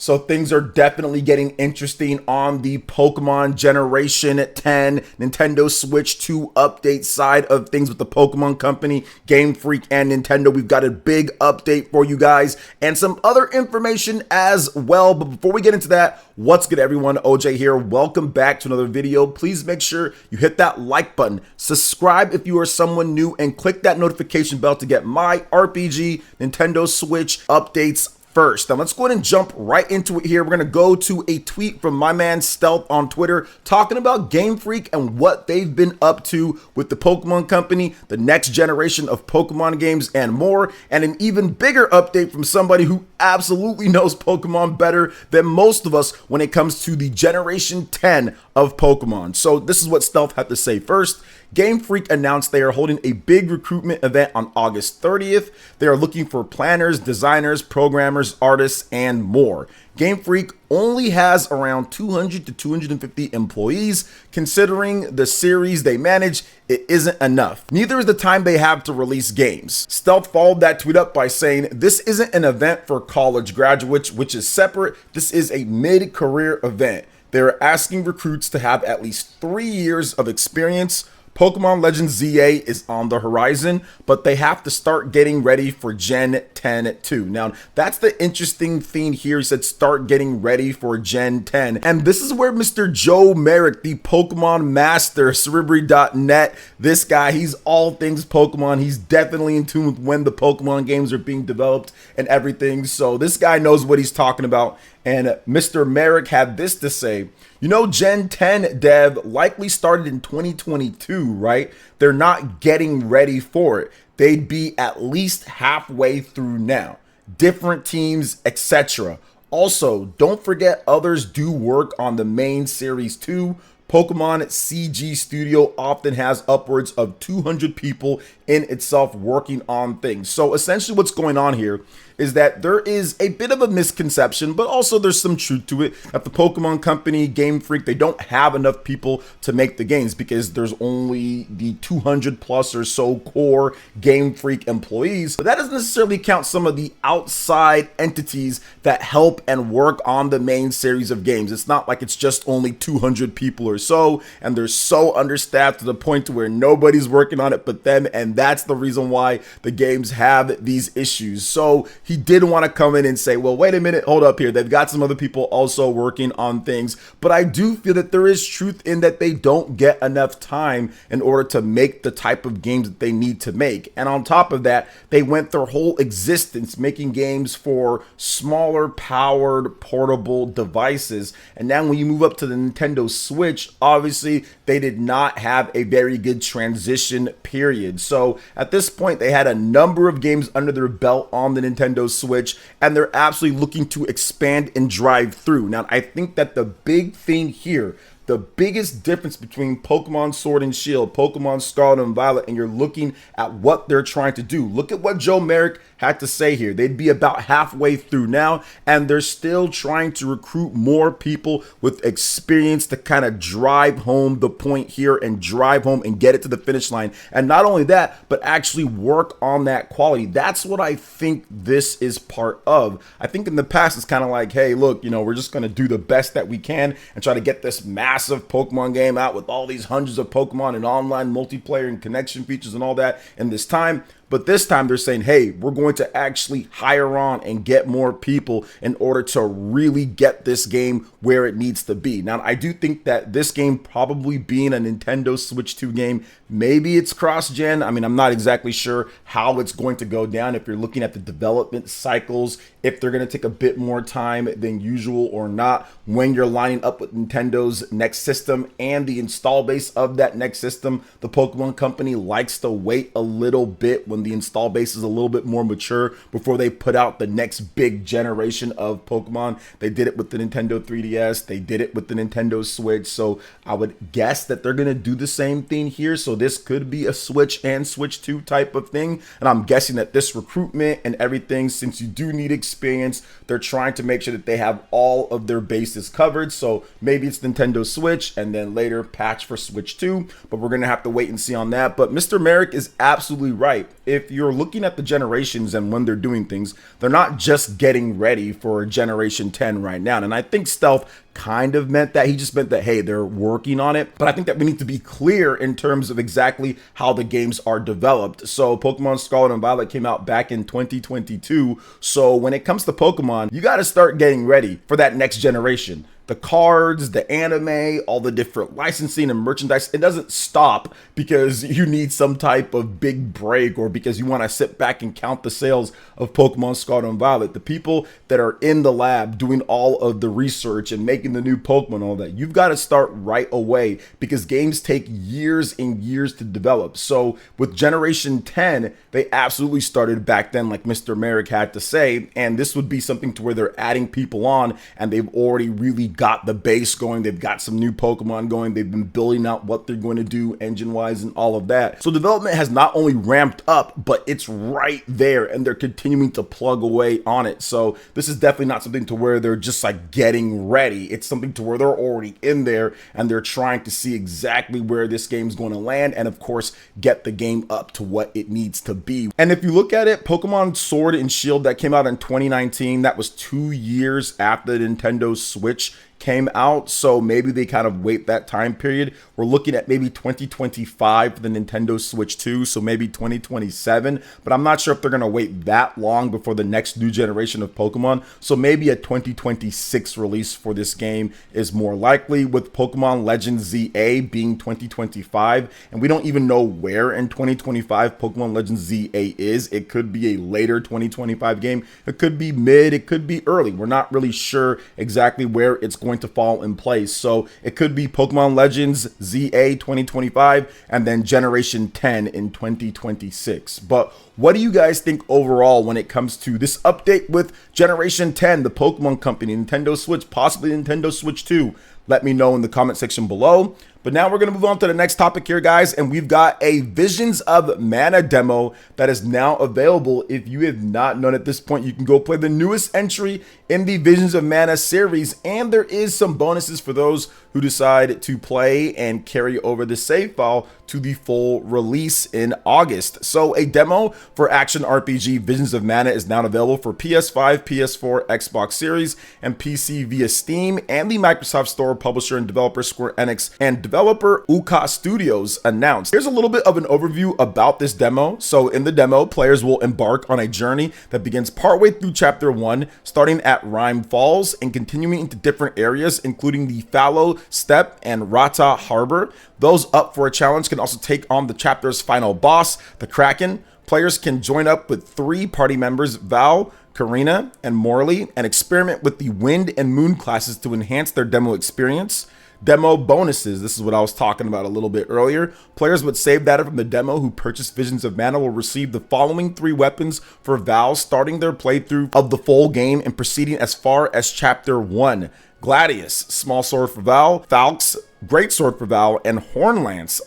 So things are definitely getting interesting on the Pokemon Generation 10 Nintendo Switch 2 update side of things with the Pokemon Company, Game Freak, and Nintendo. We've got a big update for you guys and some other information as well. But before we get into that, what's good everyone? OJ here. Welcome back to another video. Please make sure you hit that like button, subscribe if you are someone new, and click that notification bell to get my RPG Nintendo Switch updates first. Now let's go ahead and jump right into it here. We're going to go to a tweet from my man Stealth on Twitter talking about Game Freak and what they've been up to with the Pokemon Company, the next generation of Pokemon games, and more. And an even bigger update from somebody who absolutely knows Pokemon better than most of us when it comes to the Generation 10 of Pokemon. So this is what Stealth had to say first. Game Freak announced they are holding a big recruitment event on August 30th. They are looking for planners, designers, programmers, artists, and more. Game Freak only has around 200 to 250 employees. Considering the series they manage, it isn't enough. Neither is the time they have to release games. Stealth followed that tweet up by saying, "This isn't an event for college graduates, which is separate. This is a mid-career event. They're asking recruits to have at least 3 years of experience. Pokemon Legends ZA is on the horizon, but they have to start getting ready for Gen 10 too." Now, that's the interesting thing here. He said start getting ready for Gen 10. And this is where Mr. Joe Merrick, the Pokemon master, Cerebri.net, this guy, he's all things Pokemon. He's definitely in tune with when the Pokemon games are being developed and everything. So this guy knows what he's talking about. And Mr. Merrick had this to say: "You know, Gen 10 dev likely started in 2022, right? They're not getting ready for it. They'd be at least halfway through now. Different teams, etc. Also, don't forget others do work on the main series too. Pokemon CG Studio often has upwards of 200 people in itself working on things." So essentially what's going on here is that there is a bit of a misconception, but also there's some truth to it, that the Pokemon Company, Game Freak, they don't have enough people to make the games because there's only the 200 plus or so core Game Freak employees. But that doesn't necessarily count some of the outside entities that help and work on the main series of games. It's not like it's just only 200 people or so, and they're so understaffed to the point to where nobody's working on it but them, and that's the reason why the games have these issues. So he did want to come in and say, well, wait a minute, hold up here. They've got some other people also working on things. But I do feel that there is truth in that they don't get enough time in order to make the type of games that they need to make. And on top of that, they went their whole existence making games for smaller powered portable devices. And now when you move up to the Nintendo Switch, obviously they did not have a very good transition period. So at this point, they had a number of games under their belt on the Nintendo Switch, and they're absolutely looking to expand and drive through. Now, I think that the big thing here, the biggest difference between Pokemon Sword and Shield, Pokemon Scarlet and Violet, and you're looking at what they're trying to do. Look at what Joe Merrick had to say here. They'd be about halfway through now, and they're still trying to recruit more people with experience to kind of drive home the point here and drive home and get it to the finish line. And not only that, but actually work on that quality. That's what I think this is part of. I think in the past, it's kind of like, hey, look, you know, we're just going to do the best that we can and try to get this massive Pokemon game out with all these hundreds of Pokemon and online multiplayer and connection features and all that in this time. But this time they're saying, hey, we're going to actually hire on and get more people in order to really get this game where it needs to be. Now, I do think that this game probably being a Nintendo Switch 2 game, maybe it's cross-gen. I mean, I'm not exactly sure how it's going to go down if you're looking at the development cycles, if they're going to take a bit more time than usual or not when you're lining up with Nintendo's next system and the install base of that next system. The Pokemon Company likes to wait a little bit when the install base is a little bit more mature before they put out the next big generation of Pokemon. They did it with the Nintendo 3DS. They did it with the Nintendo Switch. So I would guess that they're going to do the same thing here. So this could be a Switch and Switch 2 type of thing. And I'm guessing that this recruitment and everything, since you do need experience, they're trying to make sure that they have all of their bases covered. So maybe it's Nintendo Switch and then later patch for Switch 2, but we're going to have to wait and see on that. But Mr. Merrick is absolutely right. if you're looking at the generations and when they're doing things, they're not just getting ready for Generation 10 right now. And I think Stealth kind of meant that. He just meant that, hey, they're working on it. But I think that we need to be clear in terms of exactly how the games are developed. So Pokemon Scarlet and Violet came out back in 2022. So when it comes to Pokemon, you got to start getting ready for that next generation. The cards, the anime, all the different licensing and merchandise, it doesn't stop because you need some type of big break or because you want to sit back and count the sales of Pokemon Scarlet and Violet. The people that are in the lab doing all of the research and making the new Pokemon, all that, you've got to start right away because games take years and years to develop. So with Generation 10, they absolutely started back then, like Mr. Merrick had to say, and this would be something to where they're adding people on and they've already really got the base going. They've got some new Pokemon going. They've been building out what they're going to do engine-wise and all of that. So development has not only ramped up, but it's right there and they're continuing to plug away on it. So this is definitely not something to where they're just like getting ready. It's something to where they're already in there and they're trying to see exactly where this game's going to land and of course get the game up to what it needs to be. And if you look at it, Pokemon Sword and Shield that came out in 2019, that was 2 years after the Nintendo Switch came out, so maybe they kind of wait that time period. We're looking at maybe 2025 for the Nintendo Switch 2, so maybe 2027, but I'm not sure if they're going to wait that long before the next new generation of Pokemon, so maybe a 2026 release for this game is more likely, with Pokemon Legends ZA being 2025, and we don't even know where in 2025 Pokemon Legends ZA is. It could be a later 2025 game, it could be mid, it could be early. We're not really sure exactly where it's going to fall in place. So it could be Pokemon Legends ZA 2025 and then Generation 10 in 2026. But what do you guys think overall when it comes to this update with Generation 10, the Pokemon Company, Nintendo Switch, possibly Nintendo Switch 2? Let me know in the comment section below. But now we're going to move on to the next topic here, guys, and we've got a Visions of Mana demo that is now available. If you have not known at this point, you can go play the newest entry in the Visions of Mana series, and there is some bonuses for those who decide to play and carry over the save file to the full release in August. So a demo for action RPG Visions of Mana is now available for PS5, PS4, Xbox Series, and PC via Steam and the Microsoft Store. Publisher and developer Square Enix and developer Uka Studios announced. Here's a little bit of an overview about this demo. So in the demo, players will embark on a journey that begins partway through Chapter 1, starting at Rime Falls and continuing into different areas, including the Fallow Steppe and Rata Harbor. Those up for a challenge can also take on the chapter's final boss, the Kraken. Players can join up with 3 party members, Val, Karina, and Morley, and experiment with the Wind and Moon classes to enhance their demo experience. Demo bonuses. This is what I was talking about a little bit earlier. Players with save data from the demo who purchase Visions of Mana will receive the following 3 weapons for Val, starting their playthrough of the full game and proceeding as far as Chapter 1. Gladius, small sword for Val, Falx, great sword for Val, and Horn Lance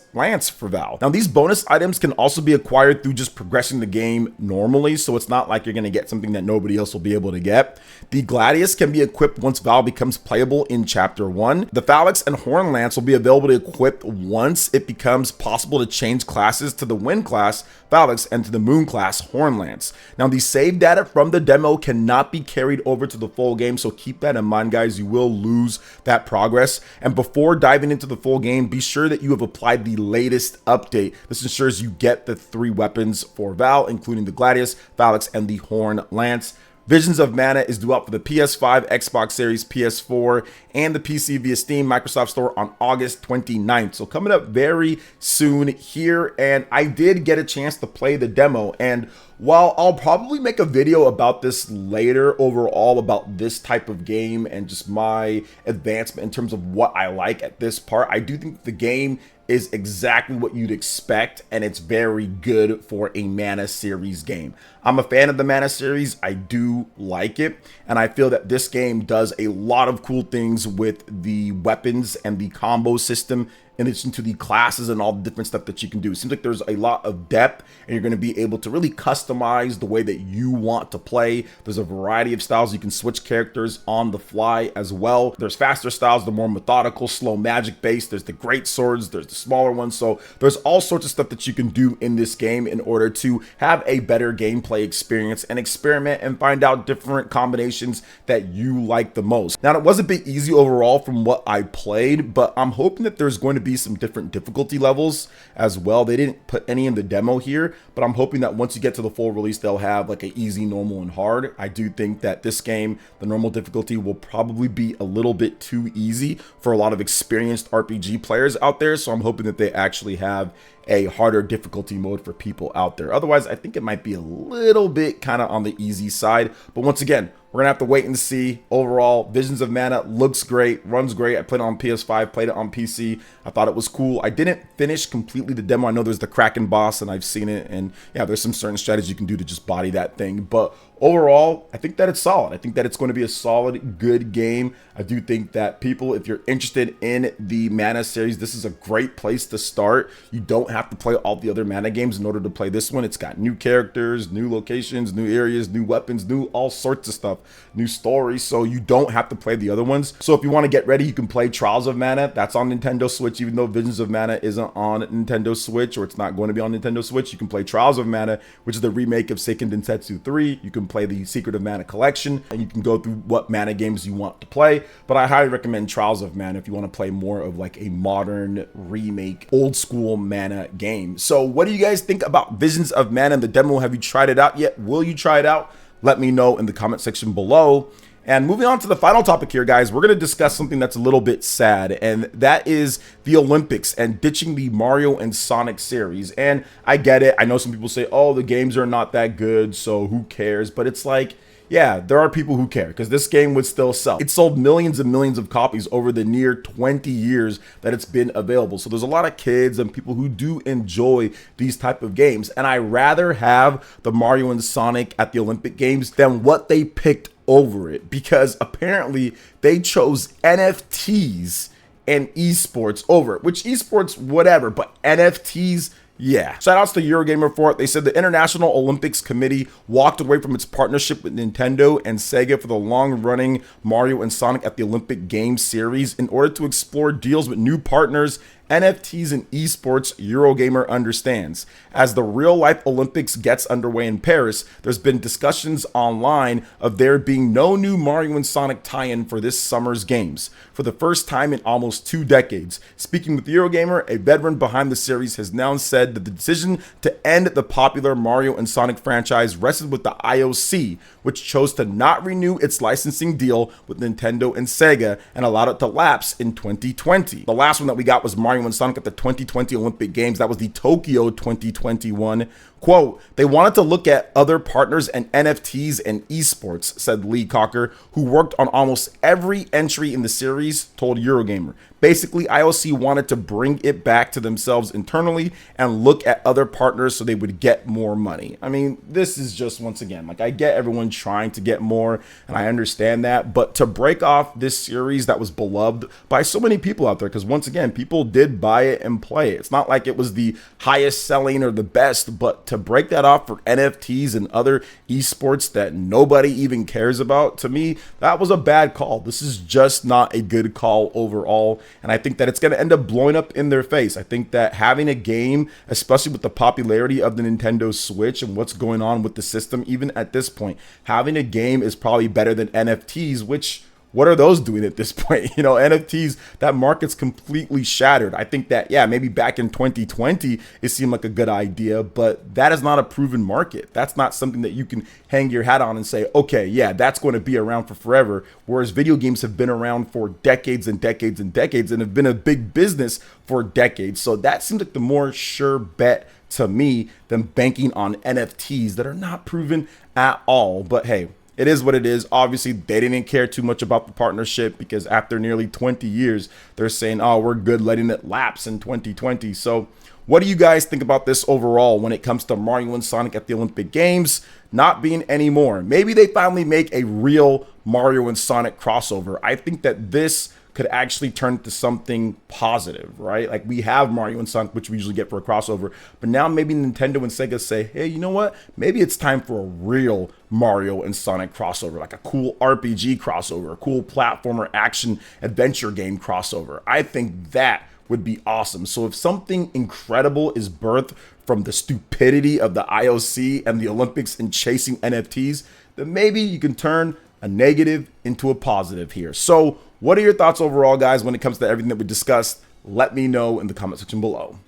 for Val. Now these bonus items can also be acquired through just progressing the game normally, so it's not like you're going to get something that nobody else will be able to get. The Gladius can be equipped once Val becomes playable in Chapter 1. The Falx and Horn Lance will be available to equip once it becomes possible to change classes to the Wind class, Falx, and to the Moon class, Horn Lance. Now the save data from the demo cannot be carried over to the full game, so keep that in mind, guys. You will lose that progress. And before diving into the full game, be sure that you have applied the latest update. This ensures you get the 3 weapons for Val, including the Gladius, Falx, and the Horn Lance. Visions of Mana is due out for the PS5, Xbox Series, PS4, and the PC via Steam, Microsoft Store on August 29th. So coming up very soon here, and I did get a chance to play the demo, and while I'll probably make a video about this later overall about this type of game and just my advancement in terms of what I like at this part, I do think the game is exactly what you'd expect, and it's very good for a Mana series game. I'm a fan of the Mana series. I do like it, and I feel that this game does a lot of cool things with the weapons and the combo system in addition to the classes and all the different stuff that you can do. It seems like there's a lot of depth, and you're going to be able to really customize the way that you want to play. There's a variety of styles. You can switch characters on the fly as well. There's faster styles, the more methodical, slow magic based. There's the great swords, there's the smaller ones. So there's all sorts of stuff that you can do in this game in order to have a better gameplay experience and experiment and find out different combinations that you like the most. Now, it was a bit easy overall from what I played, but I'm hoping that there's going to be some different difficulty levels as well. They didn't put any in the demo here, but I'm hoping that once you get to the full release, they'll have like an easy, normal, and hard. I do think that this game, the normal difficulty will probably be a little bit too easy for a lot of experienced RPG players out there, so I'm hoping that they actually have a harder difficulty mode for people out there. Otherwise, I think it might be a little bit kind of on the easy side, but once again, we're gonna have to wait and see. Overall, Visions of Mana looks great, runs great. I played it on PS5, played it on PC. I thought it was cool. I didn't finish completely the demo. I know there's the Kraken boss, and I've seen it, and yeah, there's some certain strategies you can do to just body that thing. But overall, I think that it's solid. I think that it's going to be a solid, good game. I do think that people, if you're interested in the Mana series, this is a great place to start. You don't have to play all the other Mana games in order to play this one. It's got new characters, new locations, new areas, new weapons, new all sorts of stuff, new stories, so you don't have to play the other ones. So if you want to get ready, you can play Trials of Mana. That's on Nintendo Switch, even though Visions of Mana isn't on Nintendo Switch, or it's not going to be on Nintendo Switch. You can play Trials of Mana, which is the remake of Seiken Densetsu 3. You can play the Secret of Mana collection, and you can go through what Mana games you want to play. But I highly recommend Trials of Mana if you want to play more of like a modern remake, old school Mana game. So what do you guys think about Visions of Mana and the demo? Have you tried it out yet? Will you try it out? Let me know in the comment section below. And moving on to the final topic here, guys, we're going to discuss something that's a little bit sad, and that is the Olympics and ditching the Mario and Sonic series. And I get it. I know some people say, oh, the games are not that good, so who cares? But it's like, yeah, there are people who care, because this game would still sell. It sold millions and millions of copies over the near 20 years that it's been available. So there's a lot of kids and people who do enjoy these type of games. And I rather have the Mario and Sonic at the Olympic Games than what they picked over it, because apparently they chose NFTs and esports over it, which esports, whatever, but NFTs, yeah. Shout outs to Eurogamer for it. They said the International Olympics Committee walked away from its partnership with Nintendo and Sega for the long-running Mario and Sonic at the Olympic Games series in order to explore deals with new partners, NFTs, and esports. Eurogamer understands. As the real-life Olympics gets underway in Paris, there's been discussions online of there being no new Mario and Sonic tie-in for this summer's games, for the first time in almost 2 decades. Speaking with Eurogamer, a veteran behind the series has now said that the decision to end the popular Mario and Sonic franchise rested with the IOC, which chose to not renew its licensing deal with Nintendo and Sega and allowed it to lapse in 2020. The last one that we got was Mario and Sonic at the 2020 Olympic Games. That was the Tokyo 2021. Quote, they wanted to look at other partners and NFTs and esports, said Lee Cocker, who worked on almost every entry in the series, told Eurogamer. Basically, IOC wanted to bring it back to themselves internally and look at other partners so they would get more money. I mean, this is just, once again, like, I get everyone trying to get more, and I understand that, but to break off this series that was beloved by so many people out there, because once again, people did buy it and play it. It's not like it was the highest selling or the best, but to break that off for NFTs and other esports that nobody even cares about, to me, that was a bad call. This is just not a good call overall. And I think that it's going to end up blowing up in their face. I think that having a game, especially with the popularity of the Nintendo Switch and what's going on with the system, even at this point, having a game is probably better than NFTs, which, what are those doing at this point? You know, NFTs, that market's completely shattered. I think that, yeah, maybe back in 2020, it seemed like a good idea, but that is not a proven market. That's not something that you can hang your hat on and say, okay, yeah, that's going to be around for forever. Whereas video games have been around for decades and decades and decades and have been a big business for decades. So that seems like the more sure bet to me than banking on NFTs that are not proven at all. But hey, it is what it is. Obviously, they didn't care too much about the partnership, because after nearly 20 years, they're saying, oh, we're good letting it lapse in 2020. So what do you guys think about this overall when it comes to Mario and Sonic at the Olympic Games not being anymore? Maybe they finally make a real Mario and Sonic crossover. I think that this could actually turn into something positive, right? Like we have Mario and Sonic, which we usually get for a crossover, but now maybe Nintendo and Sega say, hey, you know what? Maybe it's time for a real Mario and Sonic crossover, like a cool RPG crossover, a cool platformer action adventure game crossover. I think that would be awesome. So if something incredible is birthed from the stupidity of the IOC and the Olympics in chasing NFTs, then maybe you can turn a negative into a positive here. So what are your thoughts overall, guys, when it comes to everything that we discussed? Let me know in the comment section below.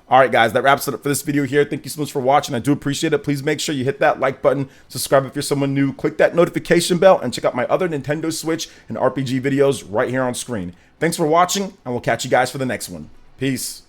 All right, guys, that wraps it up for this video here. Thank you so much for watching. I do appreciate it. Please make sure you hit that like button, subscribe if you're someone new, click that notification bell, and check out my other Nintendo Switch and RPG videos right here on screen. Thanks for watching, and we'll catch you guys for the next one. Peace.